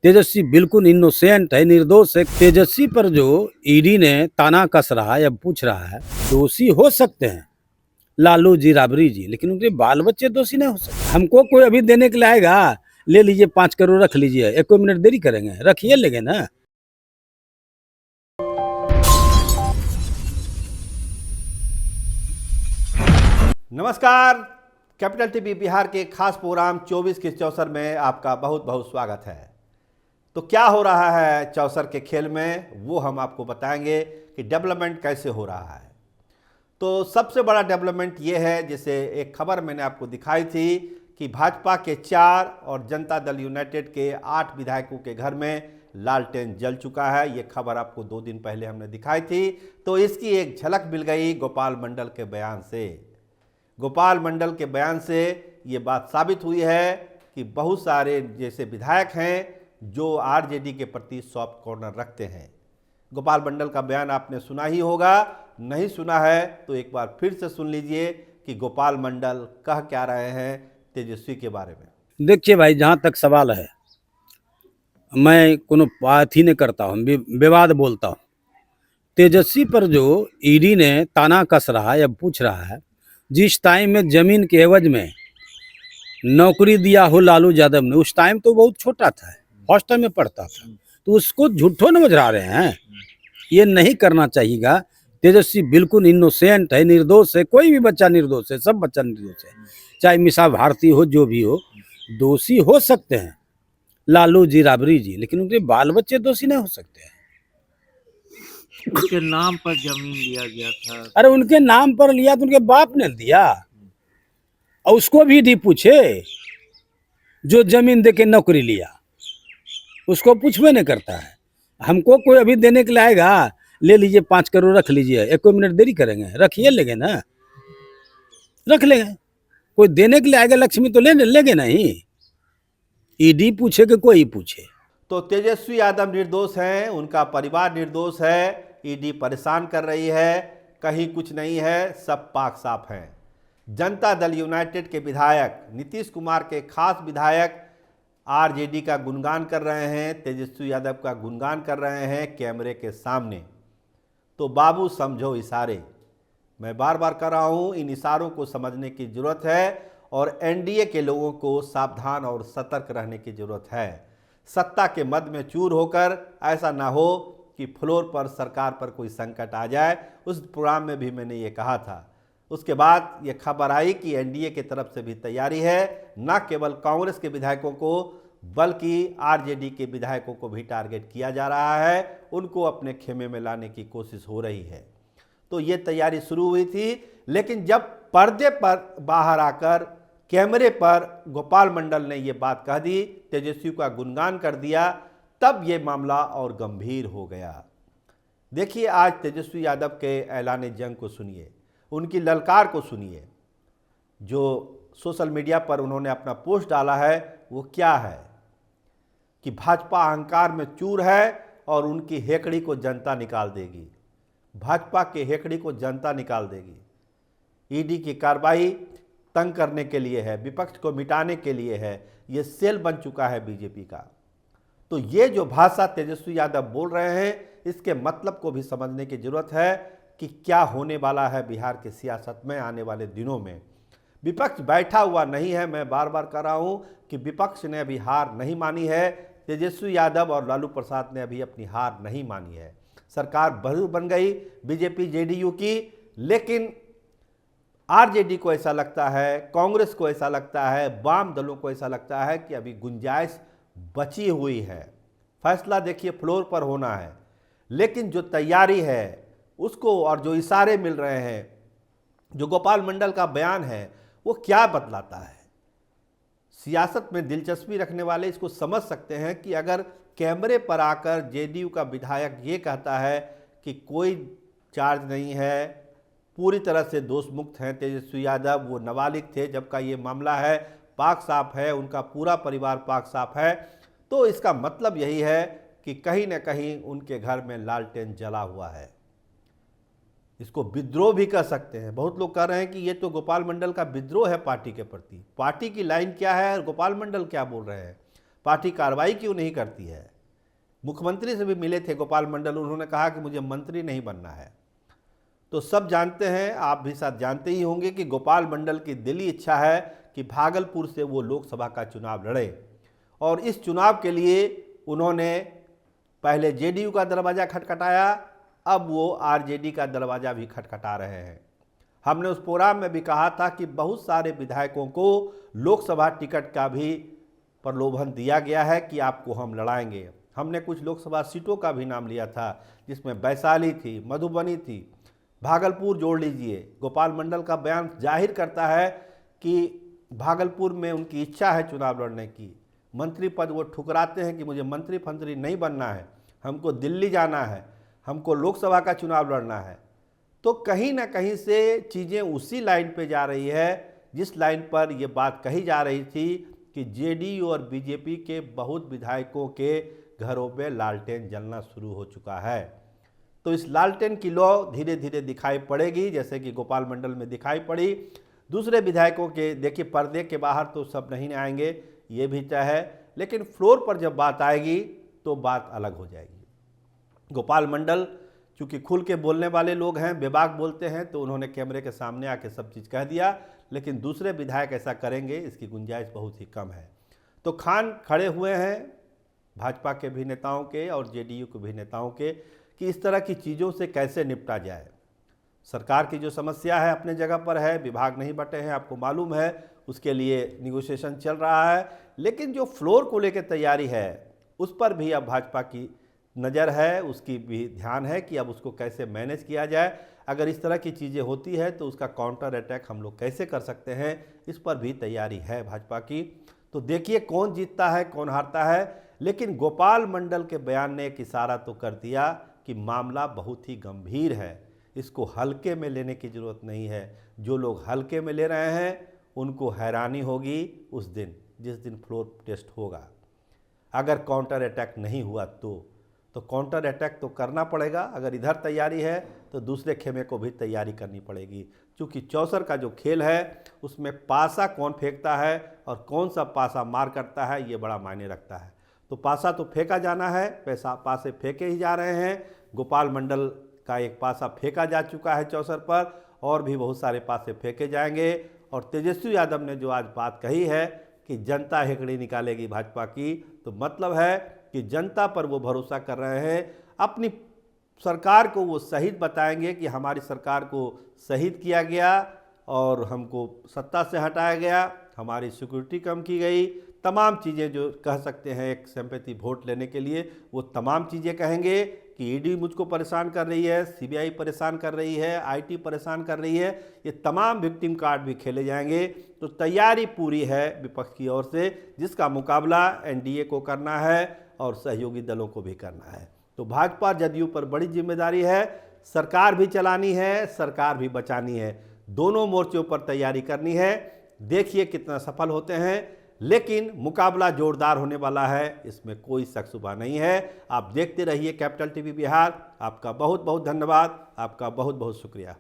तेजस्वी बिल्कुल इनोसेंट है, निर्दोष है। तेजस्वी पर जो ईडी ने ताना कस रहा है या पूछ रहा है, दोषी हो सकते हैं लालू जी, राबड़ी जी, लेकिन उनके बाल बच्चे दोषी नहीं हो सकते। हमको कोई अभी देने के लिए आएगा, ले लीजिए 5 करोड़ रख लीजिए, एक मिनट देरी करेंगे, रखिए लेंगे ना। नमस्कार, कैपिटल टीवी बिहार के खास प्रोग्राम 24 के चौसर में आपका बहुत बहुत स्वागत है। तो क्या हो रहा है चौसर के खेल में, वो हम आपको बताएंगे कि डेवलपमेंट कैसे हो रहा है। तो सबसे बड़ा डेवलपमेंट ये है, जैसे एक खबर मैंने आपको दिखाई थी कि भाजपा के 4 और जनता दल यूनाइटेड के 8 विधायकों के घर में लालटेन जल चुका है। ये खबर आपको 2 दिन पहले हमने दिखाई थी। तो इसकी एक झलक मिल गई गोपाल मंडल के बयान से। गोपाल मंडल के बयान से ये बात साबित हुई है कि बहुत सारे जैसे विधायक हैं जो आरजेडी के प्रति सॉफ्ट कॉर्नर रखते हैं। गोपाल मंडल का बयान आपने सुना ही होगा, नहीं सुना है तो एक बार फिर से सुन लीजिए कि गोपाल मंडल कह क्या रहे हैं तेजस्वी के बारे में। देखिए भाई, जहाँ तक सवाल है, मैं कोनो बात ही नहीं करता हूँ, विवाद बोलता हूँ। तेजस्वी पर जो ईडी ने ताना कस रहा है या पूछ रहा है, जिस टाइम में जमीन के एवज में नौकरी दिया हो लालू यादव ने, उस टाइम तो बहुत छोटा था, हॉस्टल में पढ़ता था, तो उसको झूठो नजर रहे हैं। ये नहीं करना चाहिएगा। तेजस्वी बिल्कुल इनोसेंट है, निर्दोष है। कोई भी बच्चा निर्दोष है, सब बच्चा निर्दोष है, चाहे मिसा भारती हो, जो भी हो। दोषी हो सकते हैं लालू जी, राबड़ी जी, लेकिन उनके बाल बच्चे दोषी नहीं हो सकते हैं। उनके नाम पर जमीन लिया गया था। अरे उनके नाम पर लिया तो उनके बाप ने दिया, और उसको भी डी पूछे जो जमीन देके नौकरी लिया, उसको पूछवे नहीं करता है। हमको कोई अभी देने के लिए आएगा, ले लीजिए 5 करोड़ रख लीजिए, एक मिनट देरी करेंगे, रखिए लेंगे ना, रख लेंगे। कोई देने के लिए आएगा लक्ष्मी तो लेंगे नहीं। ईडी पूछे कि कोई पूछे। तो तेजस्वी यादव निर्दोष हैं, उनका परिवार निर्दोष है। ईडी परेशान कर रही है, कहीं कुछ नहीं है, सब पाक साफ हैं। जनता दल यूनाइटेड के विधायक, नीतीश कुमार के खास विधायक आरजेडी का गुणगान कर रहे हैं, तेजस्वी यादव का गुणगान कर रहे हैं कैमरे के सामने। तो बाबू समझो इशारे, मैं बार बार कर रहा हूं, इन इशारों को समझने की जरूरत है और एनडीए के लोगों को सावधान और सतर्क रहने की जरूरत है। सत्ता के मद में चूर होकर ऐसा ना हो कि फ्लोर पर सरकार पर कोई संकट आ जाए। उस प्रोग्राम में भी मैंने ये कहा था। उसके बाद ये खबर आई कि एनडीए की तरफ से भी तैयारी है, न केवल कांग्रेस के विधायकों को बल्कि आरजेडी के विधायकों को भी टारगेट किया जा रहा है, उनको अपने खेमे में लाने की कोशिश हो रही है। तो ये तैयारी शुरू हुई थी, लेकिन जब पर्दे पर बाहर आकर कैमरे पर गोपाल मंडल ने ये बात कह दी, तेजस्वी का गुणगान कर दिया, तब ये मामला और गंभीर हो गया। देखिए, आज तेजस्वी यादव के ऐलान जंग को सुनिए, उनकी ललकार को सुनिए। जो सोशल मीडिया पर उन्होंने अपना पोस्ट डाला है वो क्या है कि भाजपा अहंकार में चूर है और उनकी हेकड़ी को जनता निकाल देगी। भाजपा के हेकड़ी को जनता निकाल देगी। ईडी की कार्रवाई तंग करने के लिए है, विपक्ष को मिटाने के लिए है, ये सेल बन चुका है बीजेपी का। तो ये जो भाषा तेजस्वी यादव बोल रहे हैं, इसके मतलब को भी समझने की जरूरत है कि क्या होने वाला है बिहार की सियासत में आने वाले दिनों में। विपक्ष बैठा हुआ नहीं है, मैं बार बार कह रहा हूं कि विपक्ष ने अभी हार नहीं मानी है। तेजस्वी यादव और लालू प्रसाद ने अभी अपनी हार नहीं मानी है। सरकार बन गई बीजेपी जेडीयू की, लेकिन आरजेडी को ऐसा लगता है, कांग्रेस को ऐसा लगता है, वाम दलों को ऐसा लगता है कि अभी गुंजाइश बची हुई है। फैसला देखिए फ्लोर पर होना है, लेकिन जो तैयारी है उसको और जो इशारे मिल रहे हैं, जो गोपाल मंडल का बयान है, वो क्या बतलाता है। सियासत में दिलचस्पी रखने वाले इसको समझ सकते हैं कि अगर कैमरे पर आकर जेडीयू का विधायक ये कहता है कि कोई चार्ज नहीं है, पूरी तरह से दोष मुक्त हैं तेजस्वी यादव, वो नाबालिग थे जब का ये मामला है, पाक साफ है, उनका पूरा परिवार पाक साफ है, तो इसका मतलब यही है कि कहीं ना कहीं उनके घर में लालटेन जला हुआ है। इसको विद्रोह भी कह सकते हैं। बहुत लोग कह रहे हैं कि ये तो गोपाल मंडल का विद्रोह है पार्टी के प्रति। पार्टी की लाइन क्या है और गोपाल मंडल क्या बोल रहे हैं। पार्टी कार्रवाई क्यों नहीं करती है? मुख्यमंत्री से भी मिले थे गोपाल मंडल, उन्होंने कहा कि मुझे मंत्री नहीं बनना है। तो सब जानते हैं, आप भी साथ जानते ही होंगे कि गोपाल मंडल की दिली इच्छा है कि भागलपुर से वो लोकसभा का चुनाव लड़े, और इस चुनाव के लिए उन्होंने पहले जेडीयू का दरवाज़ा खटखटाया, अब वो आरजेडी का दरवाज़ा भी खटखटा रहे हैं। हमने उस प्रोग्राम में भी कहा था कि बहुत सारे विधायकों को लोकसभा टिकट का भी प्रलोभन दिया गया है कि आपको हम लड़ाएंगे। हमने कुछ लोकसभा सीटों का भी नाम लिया था, जिसमें वैशाली थी, मधुबनी थी, भागलपुर जोड़ लीजिए। गोपाल मंडल का बयान जाहिर करता है कि भागलपुर में उनकी इच्छा है चुनाव लड़ने की। मंत्री पद वो ठुकराते हैं कि मुझे मंत्री फंत्री नहीं बनना है, हमको दिल्ली जाना है, हमको लोकसभा का चुनाव लड़ना है। तो कहीं ना कहीं से चीज़ें उसी लाइन पे जा रही है जिस लाइन पर ये बात कही जा रही थी कि जेडीयू और बीजेपी के बहुत विधायकों के घरों पे लालटेन जलना शुरू हो चुका है। तो इस लालटेन की लौ धीरे धीरे दिखाई पड़ेगी, जैसे कि गोपाल मंडल में दिखाई पड़ी। दूसरे विधायकों के देखिए पर्दे के बाहर तो सब नहीं आएंगे, ये भी तय है, लेकिन फ्लोर पर जब बात आएगी तो बात अलग हो जाएगी। गोपाल मंडल चूँकि खुल के बोलने वाले लोग हैं, बेबाक बोलते हैं, तो उन्होंने कैमरे के सामने आके सब चीज़ कह दिया, लेकिन दूसरे विधायक ऐसा करेंगे इसकी गुंजाइश बहुत ही कम है। तो खान खड़े हुए हैं भाजपा के भी नेताओं के और जेडीयू के भी नेताओं के कि इस तरह की चीज़ों से कैसे निपटा जाए। सरकार की जो समस्या है अपने जगह पर है, विभाग नहीं बटे हैं, आपको मालूम है, उसके लिए निगोशिएशन चल रहा है, लेकिन जो फ्लोर को लेकर तैयारी है उस पर भी अब भाजपा की नज़र है, उसकी भी ध्यान है कि अब उसको कैसे मैनेज किया जाए। अगर इस तरह की चीज़ें होती है तो उसका काउंटर अटैक हम लोग कैसे कर सकते हैं, इस पर भी तैयारी है भाजपा की। तो देखिए कौन जीतता है कौन हारता है, लेकिन गोपाल मंडल के बयान ने एक इशारा तो कर दिया कि मामला बहुत ही गंभीर है, इसको हल्के में लेने की ज़रूरत नहीं है। जो लोग हल्के में ले रहे हैं उनको हैरानी होगी उस दिन जिस दिन फ्लोर टेस्ट होगा। अगर काउंटर अटैक नहीं हुआ तो काउंटर अटैक तो करना पड़ेगा। अगर इधर तैयारी है तो दूसरे खेमे को भी तैयारी करनी पड़ेगी, क्योंकि चौसर का जो खेल है उसमें पासा कौन फेंकता है और कौन सा पासा मार करता है ये बड़ा मायने रखता है। तो पासा तो फेंका जाना है, पासे फेंके ही जा रहे हैं। गोपाल मंडल का एक पासा फेंका जा चुका है चौसर पर, और भी बहुत सारे पासे फेंके जाएंगे। और तेजस्वी यादव ने जो आज बात कही है कि जनता हेकड़ी निकालेगी भाजपा की, तो मतलब है कि जनता पर वो भरोसा कर रहे हैं। अपनी सरकार को वो शहीद बताएंगे कि हमारी सरकार को शहीद किया गया और हमको सत्ता से हटाया गया, हमारी सिक्योरिटी कम की गई, तमाम चीज़ें जो कह सकते हैं एक सिंपैथी वोट लेने के लिए, वो तमाम चीज़ें कहेंगे कि ईडी मुझको परेशान कर रही है, सीबीआई परेशान कर रही है, आईटी परेशान कर रही है, ये तमाम विक्टिम कार्ड भी खेले जाएंगे। तो तैयारी पूरी है विपक्ष की ओर से, जिसका मुकाबला एनडीए को करना है और सहयोगी दलों को भी करना है। तो भाजपा जदयू पर बड़ी जिम्मेदारी है, सरकार भी चलानी है, सरकार भी बचानी है, दोनों मोर्चों पर तैयारी करनी है। देखिए कितना सफल होते हैं, लेकिन मुकाबला जोरदार होने वाला है, इसमें कोई शक शुबा नहीं है। आप देखते रहिए कैपिटल टीवी बिहार। आपका बहुत बहुत धन्यवाद, आपका बहुत बहुत शुक्रिया।